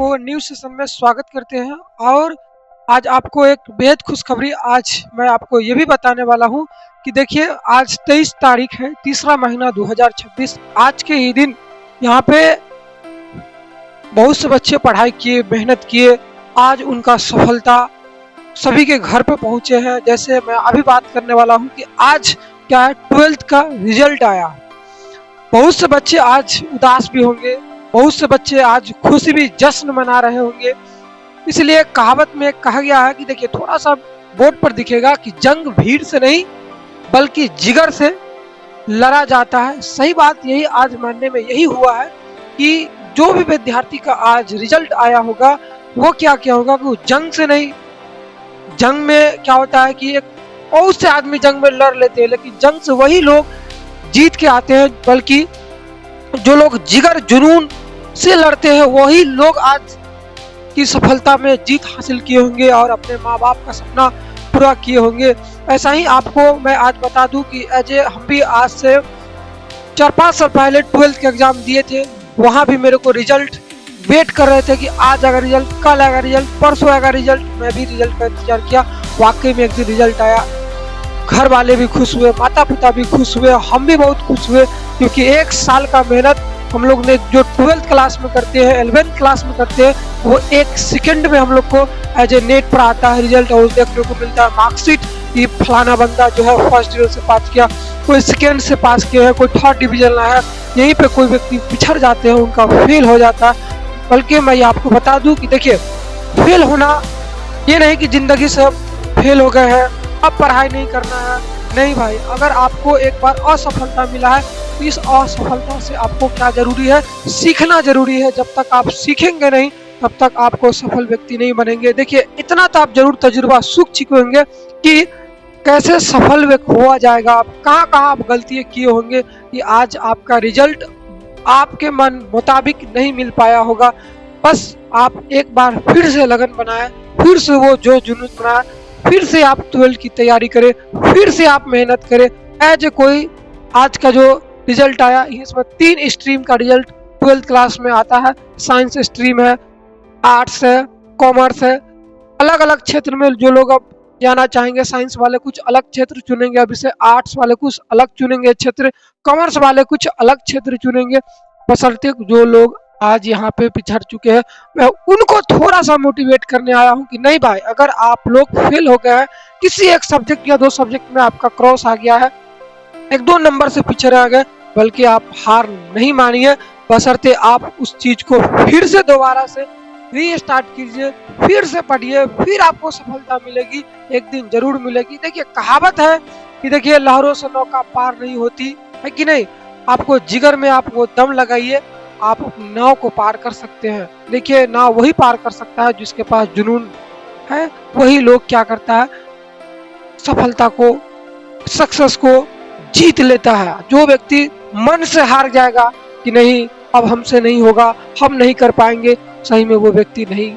आपको new session में स्वागत करते हैं। और आज आपको एक बेहद खुशखबरी आज मैं आपको ये भी बताने वाला हूँ कि देखिए आज 23 तारीख है, तीसरा महीना 2026। आज के ही दिन यहाँ पे बहुत से बच्चे पढ़ाई किए, मेहनत किए, आज उनका सफलता सभी के घर पे पहुँचे हैं। जैसे मैं अभी बात करने वाला हूँ कि आज क्या है, 12th का रिजल्ट आया। बहुत से बच्चे आज उदास भी होंगे, बहुत से बच्चे आज खुशी भी जश्न मना रहे होंगे। इसलिए कहावत में कहा गया है कि देखिए थोड़ा सा बोर्ड पर दिखेगा कि जंग भीड़ से नहीं बल्कि जिगर से लड़ा जाता है। सही बात यही आज मानने में यही हुआ है कि जो भी विद्यार्थी का आज रिजल्ट आया होगा वो क्या होगा कि वो जंग से नहीं, जंग में क्या होता है कि एक बहुत से आदमी जंग में लड़ लेते हैं लेकिन जंग से वही लोग जीत के आते हैं, बल्कि जो लोग जिगर जुनून से लड़ते हैं वही लोग आज की सफलता में जीत हासिल किए होंगे और अपने माँ बाप का सपना पूरा किए होंगे। ऐसा ही आपको मैं आज बता दूं कि हम भी आज से 4-5 साल पहले 12th के एग्जाम दिए थे। वहाँ भी मेरे को रिजल्ट वेट कर रहे थे कि आज आएगा रिजल्ट, कल आएगा रिजल्ट, परसों आएगा रिजल्ट। मैं भी रिजल्ट का इंतजार किया, वाकई में एक दिन रिजल्ट आया। घर वाले भी खुश हुए, माता पिता भी खुश हुए, हम भी बहुत खुश हुए, क्योंकि एक साल का मेहनत हम लोग ने जो 12th क्लास में करते हैं, 11th क्लास में करते हैं, वो एक सेकंड में हम लोग को एज ए नेट पर आता है रिजल्ट और देखने को मिलता है मार्कशीट कि फलाना बंदा जो है फर्स्ट डिवीजन से पास किया, कोई सेकेंड से पास किया है, कोई थर्ड डिवीजन लाया है। यहीं पे कोई व्यक्ति पिछड़ जाते हैं, उनका फेल हो जाता है। बल्कि मैं आपको बता दूं कि देखिए फेल होना ये नहीं कि जिंदगी से फेल हो गए हैं अब पढ़ाई नहीं करना है, नहीं भाई। अगर आपको एक बार असफलता मिला है तो इस असफलता से आपको क्या जरूरी है, सीखना जरूरी है। जब तक आप सीखेंगे नहीं तब तक आपको सफल व्यक्ति नहीं बनेंगे। देखिए इतना तो आप जरूर तजुर्बा सीख चुके होंगे कि कैसे सफल व्यक्ति हुआ जाएगा, आप कहाँ आप गलतियाँ किए होंगे कि आज आपका रिजल्ट आपके मन मुताबिक नहीं मिल पाया होगा। बस आप एक बार फिर से लगन बनाए, फिर से वो जो जुनून बनाए, फिर से आप 12th की तैयारी करें, फिर से आप मेहनत करें। एज कोई आज का जो रिजल्ट आया इसमें 3 स्ट्रीम का रिजल्ट 12th क्लास में आता है। साइंस स्ट्रीम है, आर्ट्स है, कॉमर्स है। अलग अलग क्षेत्र में जो लोग अब जाना चाहेंगे, साइंस वाले कुछ अलग क्षेत्र चुनेंगे, अभी से आर्ट्स वाले कुछ अलग चुनेंगे क्षेत्र, कॉमर्स वाले कुछ अलग क्षेत्र चुनेंगे। बशर्ते जो लोग आज यहाँ पे पिछड़ चुके हैं मैं उनको थोड़ा सा मोटिवेट करने आया हूँ कि नहीं भाई, अगर आप लोग फेल हो गए हैं किसी एक सब्जेक्ट या 2 सब्जेक्ट में, आपका क्रॉस आ गया है, 1-2 नंबर से पीछे रह गए, बल्कि आप हार नहीं मानिए। बशर्ते आप उस चीज को फिर से दोबारा से रीस्टार्ट कीजिए, फिर से पढ़िए, फिर आपको सफलता मिलेगी, एक दिन जरूर मिलेगी। देखिए कहावत है कि देखिए लहरों से नौका पार नहीं होती है कि नहीं। आपको जिगर में आप वो दम लगाइए, आप नाव को पार कर सकते हैं। देखिए नाव वही पार कर सकता है जिसके पास जुनून है, वही लोग क्या करता है, सफलता को, सक्सेस को जीत लेता है। जो व्यक्ति मन से हार जाएगा कि नहीं अब हमसे नहीं होगा, हम नहीं कर पाएंगे, सही में वो व्यक्ति नहीं,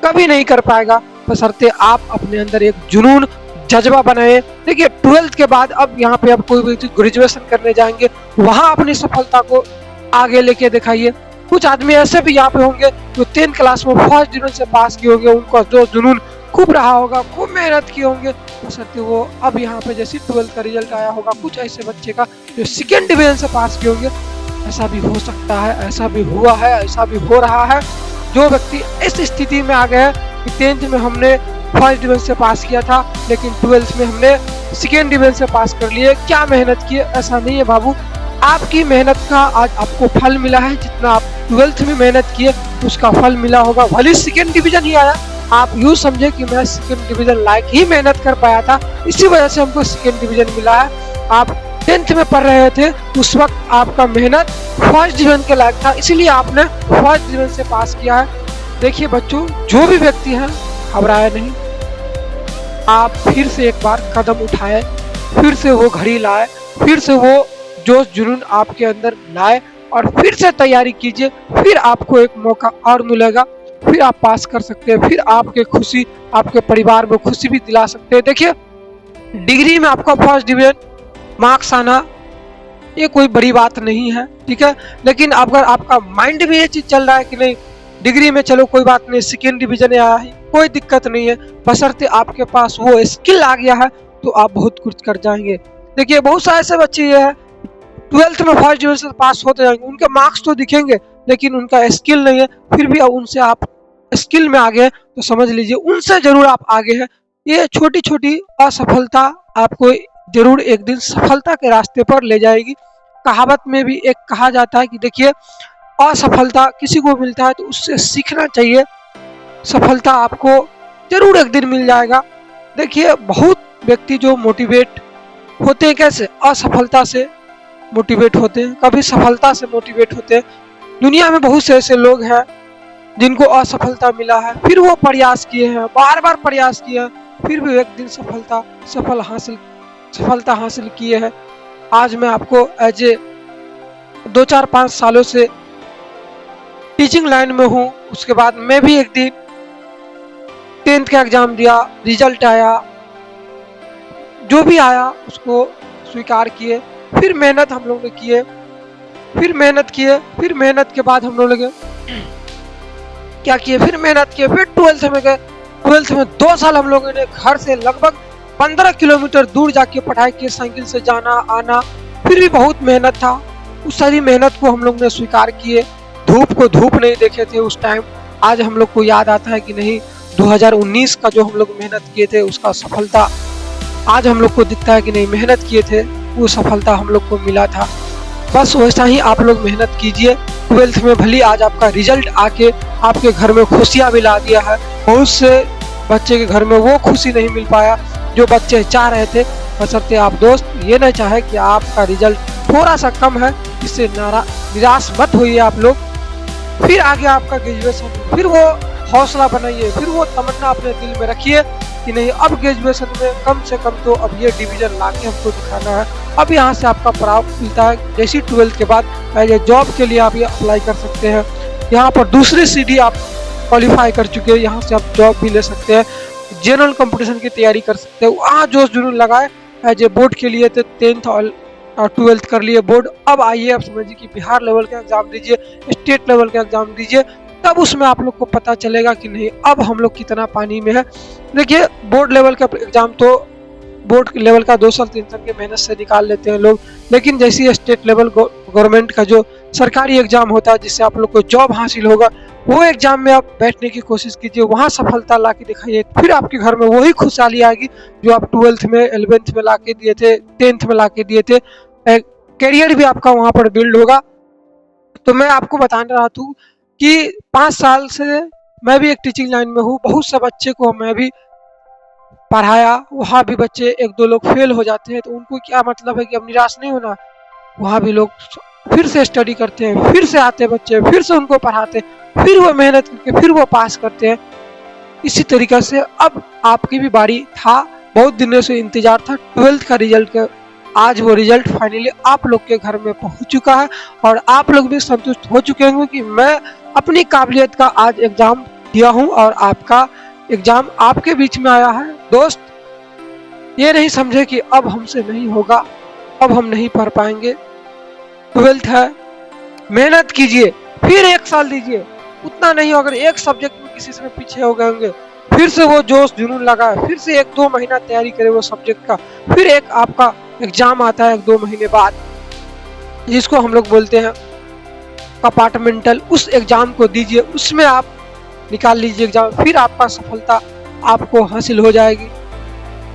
कभी नहीं कर पाएगा। बशर्ते आप अपने अंदर एक जुनून, जज्बा बनाए। देखिए 12th के बाद अब यहाँ पे अब कोई व्यक्ति ग्रेजुएशन करने जाएंगे, वहां अपनी सफलता को आगे लेके दिखाइए। कुछ आदमी ऐसे भी यहाँ पे होंगे जो 10th क्लास में फर्स्ट डिवीजन से पास किए होंगे, उनका जो जुनून खूब रहा होगा, खूब मेहनत किए होंगे, बशर्ते वो अब यहाँ पे जैसे 12th का रिजल्ट आया होगा कुछ ऐसे बच्चे का जो 2nd डिवीजन से पास किए होंगे। ऐसा भी हो सकता है, ऐसा भी हुआ है, ऐसा भी हो रहा है। जो व्यक्ति इस स्थिति में आ गए हैं कि 10th में हमने फर्स्ट डिवीजन से पास किया था लेकिन 12th में हमने 2nd डिवीजन से पास कर लिए, क्या मेहनत किए, ऐसा नहीं है बाबू। आपकी मेहनत का आज आपको फल मिला है, जितना आप 12th में मेहनत किए उसका फल मिला होगा। भले 2nd डिवीजन ही आया, आप यूँ समझे कि मैं 2nd डिवीजन लायक ही मेहनत कर पाया था, इसी वजह से हमको 2nd डिवीजन मिला है। आप 10th में पढ़ रहे थे, उस वक्त आपका मेहनत फर्स्ट डिवीजन के लायक था, इसीलिए आपने फर्स्ट डिवीजन से पास किया है। देखिए बच्चों, जो भी व्यक्ति हैं घबराए नहीं, आप फिर से एक बार कदम उठाए, फिर से वो घड़ी लाए, फिर से वो जोश जुनून आपके अंदर लाए और फिर से तैयारी कीजिए। फिर आपको एक मौका और मिलेगा, फिर आप पास कर सकते हैं, फिर आपके खुशी, आपके परिवार में खुशी भी दिला सकते हैं। देखिए डिग्री में आपका फर्स्ट डिवीजन मार्क्स आना ये कोई बड़ी बात नहीं है, ठीक है। लेकिन अगर आपका माइंड में ये चीज चल रहा है कि नहीं डिग्री में चलो कोई बात नहीं, सेकेंड डिवीजन आया है, कोई दिक्कत नहीं है, बशर्ते आपके पास वो स्किल आ गया है तो आप बहुत कुछ कर जाएंगे। देखिए बहुत सारे ऐसे बच्चे ये है 12th में फर्स्ट डिवीजन पास होते जाएंगे, उनके मार्क्स तो दिखेंगे लेकिन उनका स्किल नहीं है, फिर भी उनसे आप स्किल में आगे हैं तो समझ लीजिए उनसे जरूर आप आगे हैं। ये छोटी छोटी असफलता आपको जरूर एक दिन सफलता के रास्ते पर ले जाएगी। कहावत में भी एक कहा जाता है कि देखिए असफलता किसी को मिलता है तो उससे सीखना चाहिए, सफलता आपको जरूर एक दिन मिल जाएगा। देखिए बहुत व्यक्ति जो मोटिवेट होते हैं, कैसे असफलता से मोटिवेट होते हैं, कभी सफलता से मोटिवेट होते हैं। दुनिया में बहुत से ऐसे लोग हैं जिनको असफलता मिला है, फिर वो प्रयास किए हैं, बार बार प्रयास किए हैं, फिर भी एक दिन सफलता हासिल किए हैं। आज मैं आपको एज ए 2-4-5 सालों से टीचिंग लाइन में हूँ। उसके बाद मैं भी एक दिन 10th का एग्जाम दिया, रिजल्ट आया, जो भी आया उसको स्वीकार किए, फिर मेहनत हम लोग ने किए, फिर मेहनत के बाद हम लोग क्या किए, फिर मेहनत किए, फिर 12th में गए। 12th में 2 साल हम लोगों ने घर से लगभग 15 किलोमीटर दूर जाके पढ़ाई की, साइकिल से जाना आना, फिर भी बहुत मेहनत था। उस सारी मेहनत को हम लोग ने स्वीकार किए। धूप को धूप नहीं देखे थे उस टाइम। आज हम लोग को याद आता है कि नहीं 2019 का जो हम लोग मेहनत किए थे उसका सफलता आज हम लोग को दिखता है कि नहीं मेहनत किए थे वो सफलता हम लोग को मिला था। बस वैसा ही आप लोग मेहनत कीजिए। 12th में भली आज आपका रिजल्ट आके आपके घर में खुशियाँ मिला दिया है। बहुत से बच्चे के घर में वो खुशी नहीं मिल पाया जो बच्चे चाह रहे थे। बशर्ते आप दोस्त ये नहीं चाहे कि आपका रिजल्ट थोड़ा सा कम है, इससे निराश मत होइए आप लोग। फिर आगे आपका ग्रेजुएशन, फिर वो हौसला बनाइए, फिर वो तमन्ना अपने दिल में रखिए कि नहीं अब ग्रेजुएशन में कम से कम तो अब ये डिवीजन ला के हमको दिखाना है। अब यहाँ से आपका प्राप्त मिलता है, जैसी 12th के बाद एज जॉब के लिए आप ये अप्लाई कर सकते हैं। यहाँ पर दूसरी सीढ़ी आप क्वालिफाई कर चुके हैं, यहाँ से आप जॉब भी ले सकते हैं, जनरल कंपटीशन की तैयारी कर सकते हैं। वहाँ जोश जुनून लगाए एज ए बोर्ड के लिए तो 10th और 12th कर लिए बोर्ड। अब आइए आप समझिए कि बिहार लेवल का एग्जाम दीजिए, स्टेट लेवल का एग्जाम दीजिए, तब उसमें आप लोग को पता चलेगा कि नहीं अब हम लोग कितना पानी में है। देखिए बोर्ड लेवल का एग्जाम तो बोर्ड लेवल का 2 साल 3 साल की मेहनत से निकाल लेते हैं लोग, लेकिन जैसे स्टेट लेवल गवर्नमेंट का जो सरकारी एग्जाम होता है जिससे आप लोग को जॉब हासिल होगा, वो एग्जाम में आप बैठने की कोशिश कीजिए, वहाँ सफलता ला के दिखाइए, फिर आपके घर में वही खुशहाली आएगी जो आप 12th में 11th में ला के दिए थे, 10th में ला के दिए थे। कैरियर भी आपका वहाँ पर बिल्ड होगा। तो मैं आपको बताने रहा था कि 5 साल से मैं भी एक टीचिंग लाइन में हूँ, बहुत से बच्चे को मैं भी पढ़ाया। वहाँ भी बच्चे 1-2 लोग फेल हो जाते हैं तो उनको क्या मतलब है कि अब निराश नहीं होना, वहाँ भी लोग फिर से स्टडी करते हैं, फिर से आते बच्चे, फिर से उनको पढ़ाते, फिर वो मेहनत करके फिर वो पास करते हैं। इसी तरीके से अब आपकी भी बारी था, बहुत दिनों से इंतजार था 12th का रिजल्ट का। आज वो रिजल्ट फाइनली आप लोग के घर में पहुंच चुका है और आप लोग भी संतुष्ट हो चुके होंगे कि मैं अपनी काबिलियत का आज एग्जाम दिया हूं और आपका एग्जाम आपके बीच में आया है। दोस्त ये नहीं समझे कि अब हमसे नहीं होगा, अब हम नहीं पढ़ पाएंगे। 12th है, मेहनत कीजिए, फिर 1 साल दीजिए, उतना नहीं अगर एक सब्जेक्ट में किसी से पीछे हो गए होंगे फिर से वो जोश जुनून लगाए, फिर से 1-2 महीना तैयारी करे वो सब्जेक्ट का, फिर एक आपका एग्जाम आता है 1-2 महीने बाद जिसको हम लोग बोलते हैं कंपार्टमेंटल। उस एग्जाम को दीजिए, उसमें आप निकाल लीजिए एग्जाम, फिर आपका सफलता आपको हासिल हो जाएगी।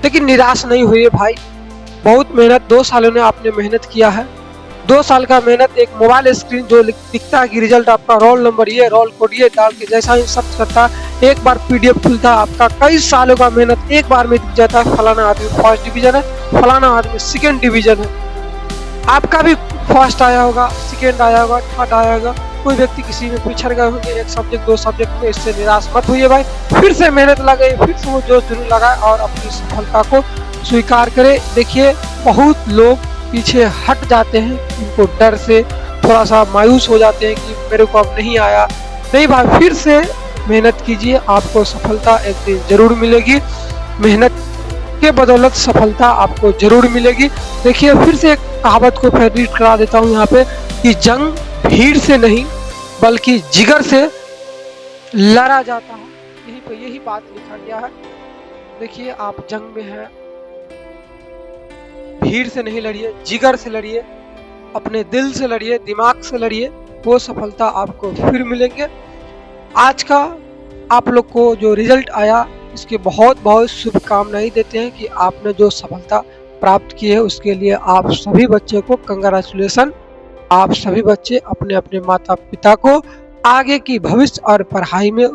लेकिन निराश नहीं हुई भाई, बहुत मेहनत 2 सालों में आपने मेहनत किया है। 2 साल का मेहनत, एक मोबाइल स्क्रीन जो दिखता है कि रिजल्ट आपका रोल नंबर ये रोल कोड ये डाल के जैसा ही सर्च करता है एक बार PDF खुलता है, आपका कई सालों का मेहनत एक बार में दिख जाता है। फलाना आदमी फर्स्ट डिवीजन है, फलाना आदमी सेकेंड डिवीजन है। आपका भी फर्स्ट आया होगा, सेकेंड आया होगा, थर्ड आया होगा, कोई व्यक्ति किसी में पिछड़ गए होंगे 1 सब्जेक्ट 2 सब्जेक्ट में। इससे निराश मत होइए भाई, फिर से मेहनत लगाए, फिर से वो जोश जुनून लगाए और अपनी सफलता को स्वीकार करे। देखिए बहुत लोग पीछे हट जाते हैं, उनको डर से थोड़ा सा मायूस हो जाते हैं कि मेरे को अब नहीं आया। नहीं भाई, फिर से मेहनत कीजिए, आपको सफलता एक दिन जरूर मिलेगी। मेहनत के बदौलत सफलता आपको जरूर मिलेगी। देखिए फिर से एक कहावत को मैं रीड करा देता हूँ यहाँ पे कि जंग भीड़ से नहीं बल्कि जिगर से लड़ा जाता है। यहीं पे यही बात लिखा गया है। देखिए आप जंग में हैं, भीड़ से नहीं लड़िए, जिगर से लड़िए, अपने दिल से लड़िए, दिमाग से लड़िए, वो सफलता आपको फिर मिलेंगे। आज का आप लोग को जो रिजल्ट आया, इसके बहुत बहुत शुभकामनाएं देते हैं कि आपने जो सफलता प्राप्त की है उसके लिए आप सभी बच्चे को कंग्रेचुलेसन। आप सभी बच्चे अपने अपने माता पिता को आगे की भविष्य और पढ़ाई में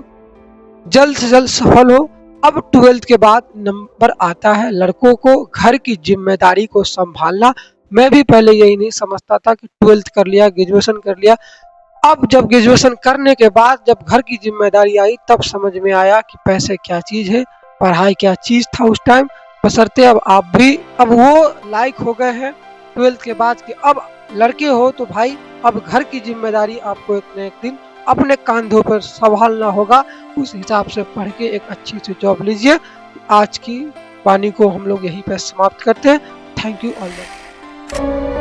जल्द से जल्द सफल हो। अब 12th के बाद नंबर आता है लड़कों को घर की जिम्मेदारी को संभालना। मैं भी पहले यही नहीं समझता था कि 12th कर लिया, ग्रेजुएशन कर लिया। अब जब ग्रेजुएशन करने के बाद जब घर की जिम्मेदारी आई तब समझ में आया कि पैसे क्या चीज है, पढ़ाई क्या चीज था उस टाइम। बशर्ते अब आप भी अब वो लायक हो गए हैं 12th के बाद कि अब लड़के हो तो भाई अब घर की जिम्मेदारी आपको एक न एक दिन अपने कंधों पर संभालना होगा। उस हिसाब से पढ़ के एक अच्छी सी जॉब लीजिए। आज की वाणी को हम लोग यहीं पे समाप्त करते हैं। Thank you all.